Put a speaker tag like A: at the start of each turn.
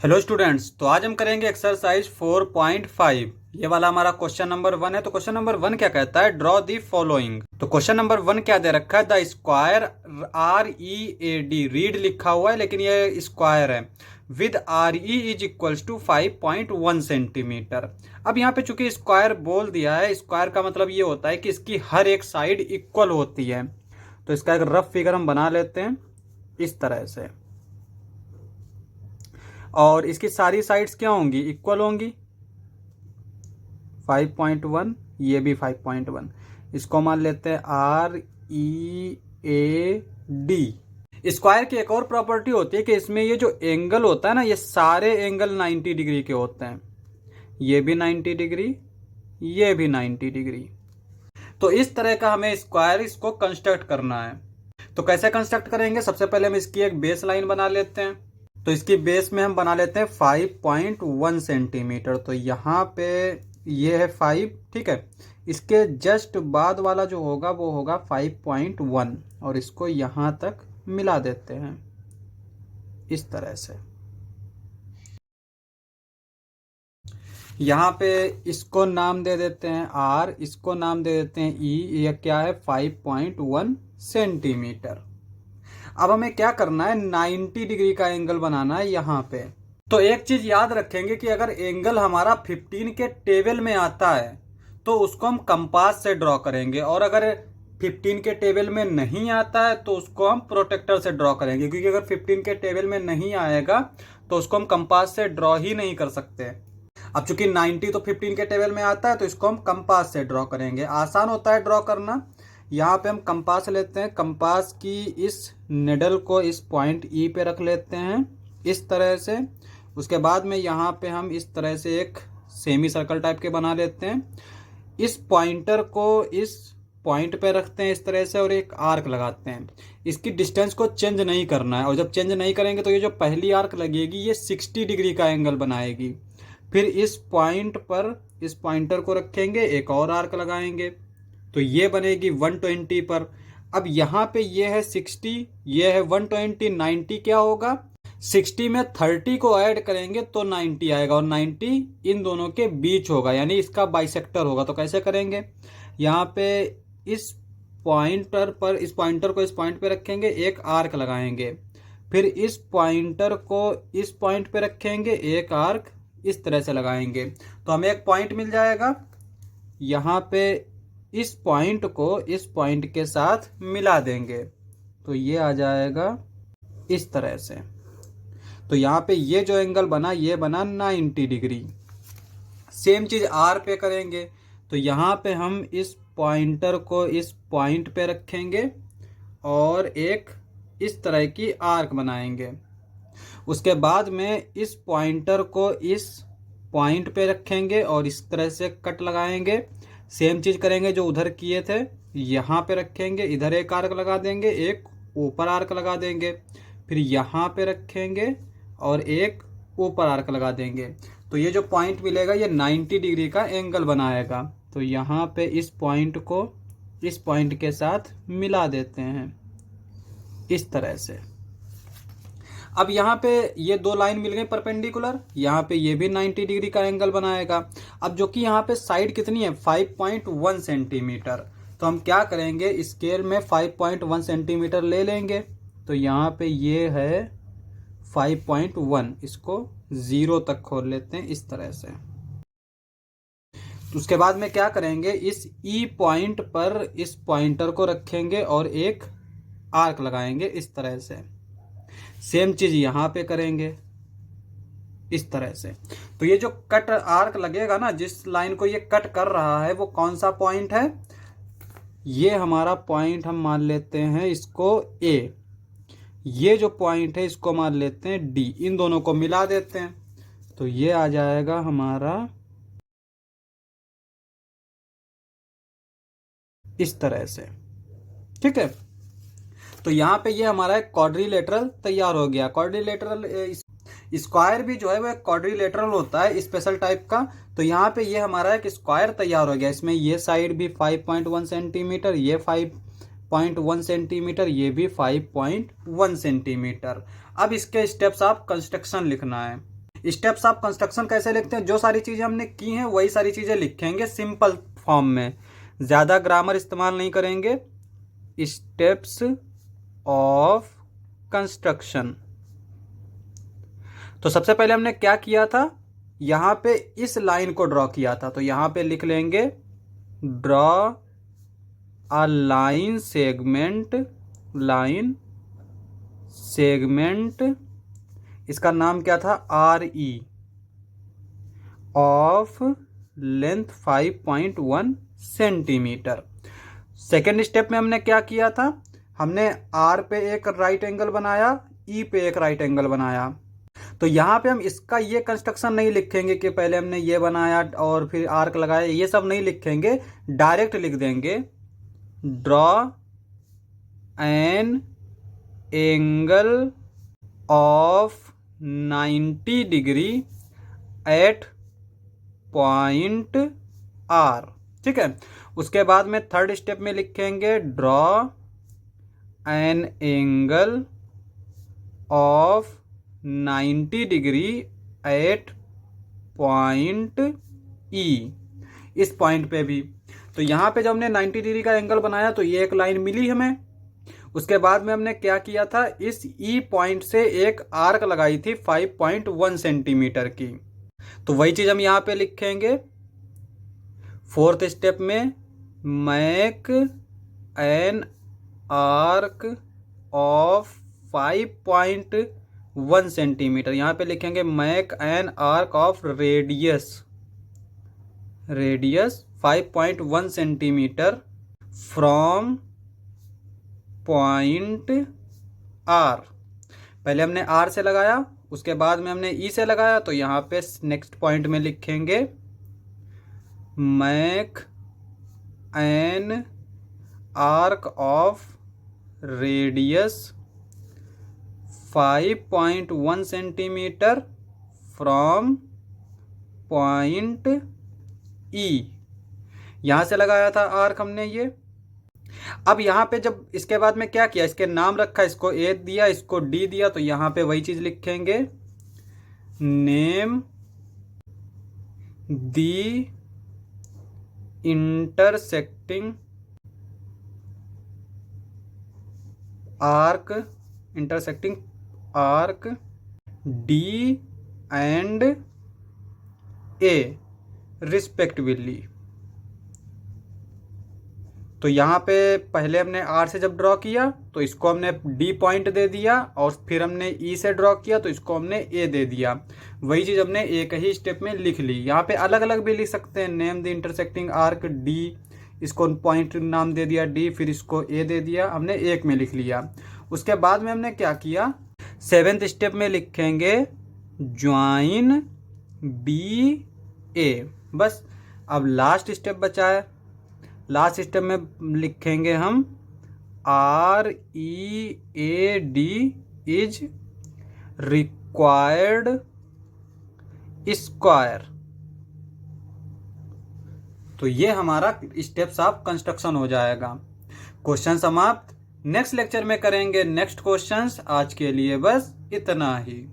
A: Hello students, तो आज हम करेंगे एक्सरसाइज 4.5। ये वाला हमारा क्वेश्चन नंबर 1 है। तो क्वेश्चन नंबर 1 क्या कहता है, ड्रॉ दी फॉलोइंग। तो क्वेश्चन नंबर 1 क्या दे रखा है, द स्क्वायर READ, रीड लिखा हुआ है लेकिन ये स्क्वायर है, with RE is equals to 5.1 centimetre. अब यहाँ पे चूंकि स्क्वायर बोल दिया है, स्क्वायर का मतलब ये होता है कि इसकी हर एक साइड इक्वल होती है। तो इसका एक रफ फिगर हम बना लेते हैं इस तरह से, और इसकी सारी साइड्स क्या होंगी, इक्वल होंगी। 5.1, ये भी 5.1। इसको मान लेते हैं READ। स्क्वायर की एक और प्रॉपर्टी होती है कि इसमें ये जो एंगल होता है ना, ये सारे एंगल 90 डिग्री के होते हैं। ये भी 90 डिग्री, ये भी 90 डिग्री। तो इस तरह का हमें स्क्वायर इसको कंस्ट्रक्ट करना है। तो कैसे कंस्ट्रक्ट करेंगे, सबसे पहले हम इसकी एक बेस लाइन बना लेते हैं। तो इसकी बेस में हम बना लेते हैं 5.1 सेंटीमीटर। तो यहाँ पे ये है 5, ठीक है। इसके जस्ट बाद वाला जो होगा वो होगा 5.1, और इसको यहाँ तक मिला देते हैं इस तरह से। यहाँ पे इसको नाम दे देते हैं R, इसको नाम दे देते हैं E। यह क्या है, 5.1 सेंटीमीटर। अब हमें क्या करना है, 90 डिग्री का एंगल बनाना है यहाँ पे। तो एक चीज याद रखेंगे कि अगर एंगल हमारा 15 के टेबल में आता है तो उसको हम कंपास से ड्रॉ करेंगे, और अगर 15 के टेबल में नहीं आता है तो उसको हम प्रोटेक्टर से ड्रॉ करेंगे, क्योंकि अगर 15 के टेबल में नहीं आएगा तो उसको हम कंपास से ड्रॉ ही नहीं कर सकते। अब चूंकि 90 तो 15 के टेबल में आता है तो इसको हम कंपास से ड्रॉ करेंगे, आसान होता है ड्रॉ करना। यहाँ पे हम कंपास लेते हैं, कंपास की इस निडल को इस पॉइंट ई पे रख लेते हैं इस तरह से। उसके बाद में यहाँ पे हम इस तरह से एक सेमी सर्कल टाइप के बना लेते हैं। इस पॉइंटर को इस पॉइंट पे रखते हैं इस तरह से, और एक आर्क लगाते हैं। इसकी डिस्टेंस को चेंज नहीं करना है, और जब चेंज नहीं करेंगे तो ये जो पहली आर्क लगेगी ये 60 डिग्री का एंगल बनाएगी। फिर इस पॉइंट पर इस पॉइंटर को रखेंगे, एक और आर्क लगाएंगे, तो ये बनेगी 120 पर। अब यहाँ पे ये है 60, ये है 120, 90 क्या होगा, 60 में 30 को ऐड करेंगे तो 90 आएगा, और 90 इन दोनों के बीच होगा, यानी इसका बाइसेक्टर होगा। तो कैसे करेंगे, यहाँ पे इस पॉइंटर पर इस पॉइंटर को इस पॉइंट पे रखेंगे, एक आर्क लगाएंगे। फिर इस पॉइंटर को इस पॉइंट पे रखेंगे, एक आर्क इस तरह से लगाएंगे, तो हमें एक पॉइंट मिल जाएगा। यहाँ पे इस पॉइंट को इस पॉइंट के साथ मिला देंगे, तो ये आ जाएगा इस तरह से। तो यहाँ पे ये जो एंगल बना ये बना 90 डिग्री। सेम चीज आर पे करेंगे, तो यहाँ पे हम इस पॉइंटर को इस पॉइंट पे रखेंगे और एक इस तरह की आर्क बनाएंगे। उसके बाद में इस पॉइंटर को इस पॉइंट पे रखेंगे और इस तरह से कट लगाएंगे। सेम चीज करेंगे जो उधर किए थे, यहाँ पे रखेंगे, इधर एक आर्क लगा देंगे, एक ऊपर आर्क लगा देंगे, फिर यहाँ पे रखेंगे और एक ऊपर आर्क लगा देंगे। तो ये जो पॉइंट मिलेगा ये 90 डिग्री का एंगल बनाएगा। तो यहाँ पे इस पॉइंट को इस पॉइंट के साथ मिला देते हैं इस तरह से। अब यहाँ पे ये दो लाइन मिल गई परपेंडिकुलर, यहाँ पे ये भी 90 डिग्री का एंगल बनाएगा। अब जो कि यहाँ पे साइड कितनी है, 5.1 सेंटीमीटर। तो हम क्या करेंगे, स्केल में 5.1 सेंटीमीटर ले लेंगे। तो यहाँ पे ये है 5.1, इसको 0 तक खोल लेते हैं इस तरह से। तो उसके बाद में क्या करेंगे, इस ई पॉइंट पर इस पॉइंटर को रखेंगे और एक आर्क लगाएंगे इस तरह से। सेम चीज यहाँ पे करेंगे इस तरह से। तो ये जो कट आर्क लगेगा ना, जिस लाइन को ये कट कर रहा है वो कौन सा पॉइंट है, ये हमारा पॉइंट हम मान लेते हैं इसको ए। ये जो पॉइंट है इसको मान लेते हैं डी। इन दोनों को मिला देते हैं, तो ये आ जाएगा हमारा इस तरह से, ठीक है। तो यहाँ पे ये हमारा एक क्वाड्रिलेटरल तैयार हो गया। क्वाड्रिलेटरल स्क्वायर भी जो है वो एक क्वाड्रिलेटरल होता है स्पेशल टाइप का। तो यहाँ पे ये हमारा एक स्क्वायर तैयार हो गया। इसमें ये साइड भी 5.1 सेंटीमीटर, ये 5.1 सेंटीमीटर, ये भी 5.1 सेंटीमीटर। अब इसके स्टेप्स आप कंस्ट्रक्शन लिखना है। स्टेप्स ऑफ कंस्ट्रक्शन कैसे लिखते हैं, जो सारी चीज़ें हमने की हैं वही सारी चीज़ें लिखेंगे सिंपल फॉर्म में, ज़्यादा ग्रामर इस्तेमाल नहीं करेंगे। Steps of construction. तो सबसे पहले हमने क्या किया था, यहाँ पे इस लाइन को ड्रॉ किया था, तो यहाँ पे लिख लेंगे ड्रॉ अ लाइन सेगमेंट, इसका नाम क्या था, R E, of length 5.1 centimetre. Second step में हमने क्या किया था, हमने आर पे एक राइट एंगल बनाया, ई पे एक राइट एंगल बनाया। तो यहाँ पे हम इसका ये कंस्ट्रक्शन नहीं लिखेंगे कि पहले हमने ये बनाया और फिर आर्क लगाया, ये सब नहीं लिखेंगे, डायरेक्ट लिख देंगे draw an angle of 90 degree at point R. ठीक है, उसके बाद में थर्ड स्टेप में लिखेंगे draw an angle of 90 degree at point E, इस पॉइंट पे भी। तो यहाँ पे जब हमने 90 डिग्री का एंगल बनाया तो ये एक लाइन मिली हमें। उसके बाद में हमने क्या किया था, इस ई पॉइंट से एक आर्क लगाई थी 5.1 सेंटीमीटर की, तो वही चीज़ हम यहाँ पे लिखेंगे। फोर्थ स्टेप में make an arc of 5.1 centimetre, यहाँ पे लिखेंगे make an arc of radius 5.1 centimetre from point R. पहले हमने आर से लगाया, उसके बाद में हमने ई से लगाया, तो यहाँ पे नेक्स्ट पॉइंट में लिखेंगे make an arc of radius 5.1 centimetre from point ई, यहाँ से लगाया था आर्क हमने ये। अब यहाँ पे जब इसके बाद में क्या किया, इसके नाम रखा, इसको ए दिया, इसको डी दिया, तो यहाँ पे वही चीज लिखेंगे name the intersecting arc D and A respectively. तो यहाँ पे पहले हमने आर से जब ड्रॉ किया तो इसको हमने डी पॉइंट दे दिया, और फिर हमने ई से ड्रॉ किया तो इसको हमने ए दे दिया। वही चीज़ हमने एक ही स्टेप में लिख ली। यहाँ पे अलग अलग भी लिख सकते हैं, name the intersecting arc D, इसको पॉइंट नाम दे दिया डी, फिर इसको ए दे दिया, हमने एक में लिख लिया। उसके बाद में हमने क्या किया, सेवेंथ स्टेप में लिखेंगे ज्वाइन बी ए। बस अब लास्ट स्टेप बचा है, लास्ट स्टेप में लिखेंगे हम R E A D is required square. तो ये हमारा स्टेप्स ऑफ कंस्ट्रक्शन हो जाएगा। क्वेश्चन समाप्त। नेक्स्ट लेक्चर में करेंगे नेक्स्ट क्वेश्चंस। आज के लिए बस इतना ही।